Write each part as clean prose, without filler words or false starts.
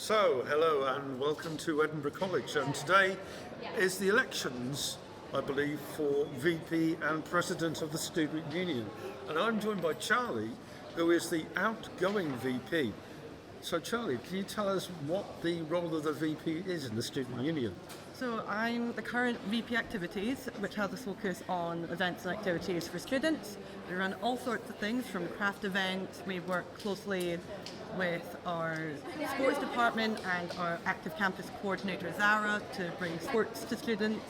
So, hello and welcome to Edinburgh College. And today is the elections, I believe, for VP and President of the Student Union. And I'm joined by Charlie, who is the outgoing VP. So, Charlie, can you tell us what the role of the VP is in the Student Union? So I'm the current VP Activities, which has a focus on events and activities for students. We run all sorts of things from craft events. We work closely with our sports department and our active campus coordinator Zara to bring sports to students.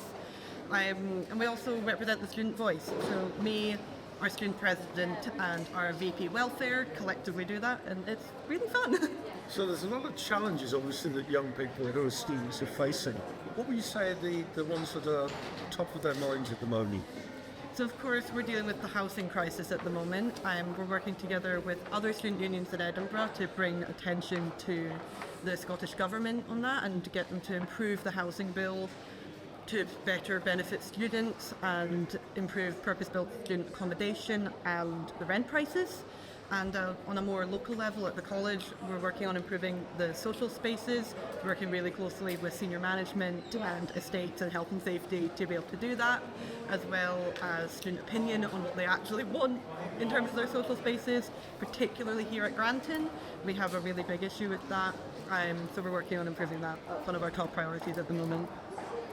And we also represent the student voice. So me, our student president and our VP welfare collectively do that, and it's really fun. So there's a lot of challenges, obviously, that young people who are students are facing. What would you say are the ones that are top of their minds at the moment? So of course we're dealing with the housing crisis at the moment. We're working together with other student unions in Edinburgh to bring attention to the Scottish Government on that and to get them to improve the housing bill to better benefit students and improve purpose-built student accommodation and the rent prices. And on a more local level at the college, we're working on improving the social spaces, working really closely with senior management and estates and health and safety to be able to do that, as well as student opinion on what they actually want in terms of their social spaces, particularly here at Granton. We have a really big issue with that, so we're working on improving that. That's one of our top priorities at the moment.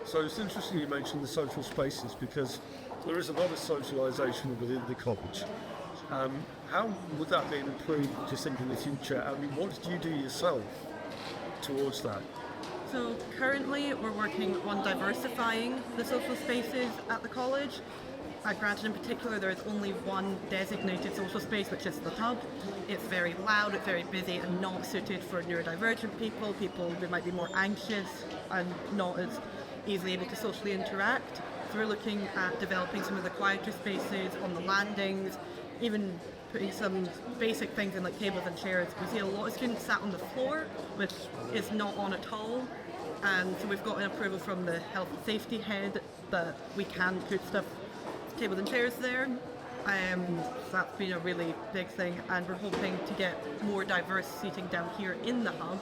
So it's interesting you mentioned the social spaces because there is a lot of socialisation within the college. How would that be improved, do you think, in the future? I mean, what do you do yourself towards that? So currently we're working on diversifying the social spaces at the college. At Granton in particular, there is only one designated social space, which is the hub. It's very loud, it's very busy and not suited for neurodivergent people who might be more anxious and not as easily able to socially interact. So we're looking at developing some of the quieter spaces on the landings, even putting some basic things in like tables and chairs. We see a lot of students sat on the floor, which is not on at all. And so we've got an approval from the health and safety head that we can put stuff, tables and chairs there. So that's been a really big thing, and we're hoping to get more diverse seating down here in the hub.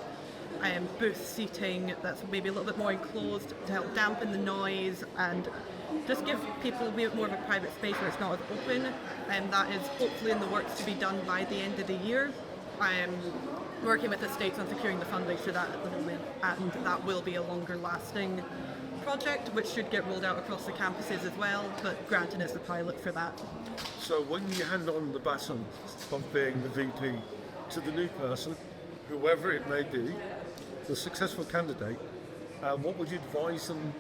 Booth seating that's maybe a little bit more enclosed to help dampen the noise and just give people a bit more of a private space where it's not as open, and that is hopefully in the works to be done by the end of the year. I'm working with the states on securing the funding for that at the moment, and that will be a longer lasting project which should get rolled out across the campuses as well, but Granton is the pilot for that. So when you hand on the baton of being the VP to the new person, whoever it may be, the successful candidate, what would you advise them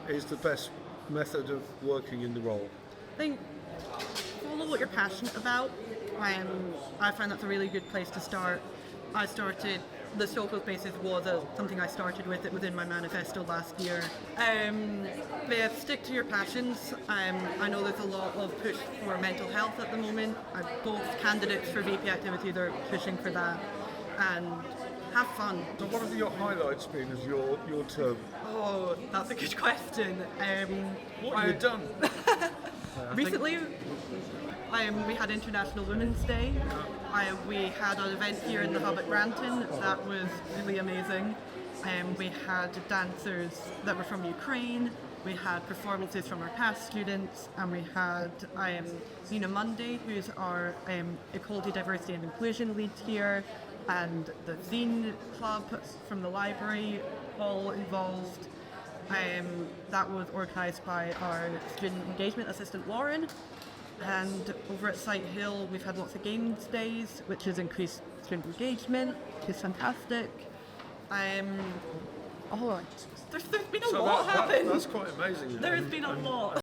is the best method of working in the role? I think follow what you're passionate about. I find that's a really good place to start. The social spaces was something I started with it within my manifesto last year. But yeah, stick to your passions. I know there's a lot of push for mental health at the moment. Both candidates for VP activities are pushing for that. And have fun. So what have your highlights been of your term? Oh, that's a good question. What have you done? Recently, we had International Women's Day. We had an event here in the hub at Granton. That was really amazing. We had dancers that were from Ukraine. We had performances from our past students, and we had Nina Monday, who's our Equality, Diversity and Inclusion lead here, and the Zine Club from the library, all involved. That was organised by our student engagement assistant Lauren. And over at Sight Hill, we've had lots of games days, which has increased student engagement, which is fantastic. There's been a lot happen. That's quite amazing. There's been a lot.